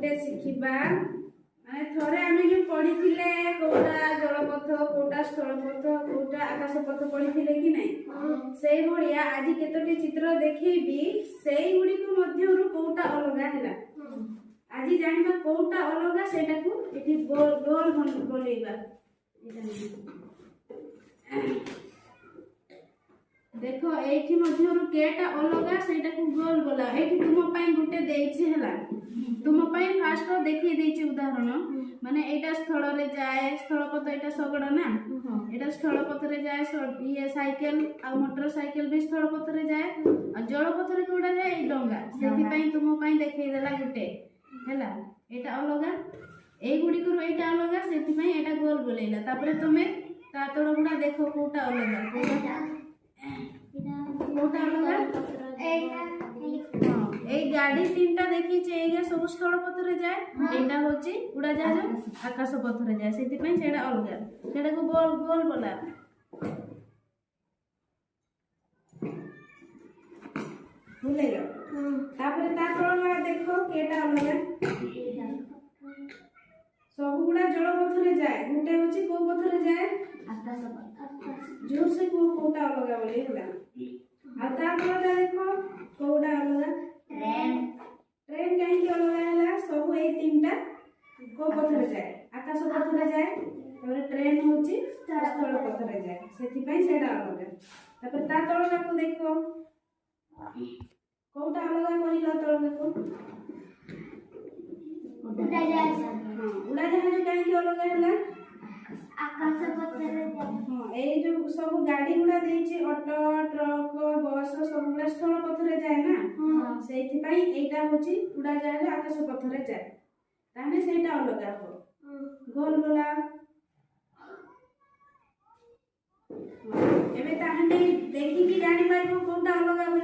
गोटे शिखिबा माने थरे आमे जो पढ़िथिले कोटा जलपथ कोटा स्थलपथ कोटा आकाशपथ पढ़िथिले कि नहीं सेई भलिया आज केतोटी चित्र देखैबी सेई गुडी को मध्यरु कोटा अलगा हैला आज जानिबा कोटा अलगा सेटा को एठी गोल गोल बोलेबा देखो एठी मध्यरु केटा अलगा सेटा को गोल बोला एठी तुम पई गुटे देछि हला तुम पई फास्ट देखि देछि उदाहरण माने एटा स्थल रे जाए स्थलपथ एटा सगड ना एटा स्थलपथ रे जाए ये साइकिल आ मोटरसाइकिल भी स्थलपथ रे जाए आ जलपथ रे कोडा जाए ए डंगा सेति पई तुम पई देखै देला गुटे हैला एटा अलगा ए गुडी को एटा अलगा सेति पई एटा गोल बोलेला तापरे तुमे ता तोड़ गुडा देखो कोटा अलगा कोटा अलगा ए गाड़ी तीनटा देखी छे एगा सब स्थल पथ रे जाए एटा होची उड़ा जहाज आकाश पथ रे जाए सेति पई सेडा अलगा सेडा को गोल गोल बोला भूलेगा तापरे ता तोळा देखो केटा अलगा सब गुडा जल पथ रे जाए गुटे होची को पथ रे जाए आकाश पथ जोर से कोटा अलगा बोले होला आ ता तोळा देखो कोडा अलगा ट्रेन ट्रेन कहीं के अलग हैला सब ए तीनटा को पथ रे जाए आकाश पथ रे जाए और ट्रेन होची स्थल पथ रे जाए सेति पई सेडा अलग तापर ता तळगा को देखो कोटा अलग कहिला तळगा को उड़ा जहाज उड़ा जहाज कहीं के अलग हैला आकाश पथ रे जाए हां ए जो सब गाड़ी गुडा देछि ऑटो ट्रक बस सब गुडा स्थल पथ रे जाए ना सेति पई एटा होची उड़ा जहाज आकाश पथ रे जाए ताने सेटा अलग हो गोल बोला एबे ताने देखि कि जानि पाइबो कोनटा अलग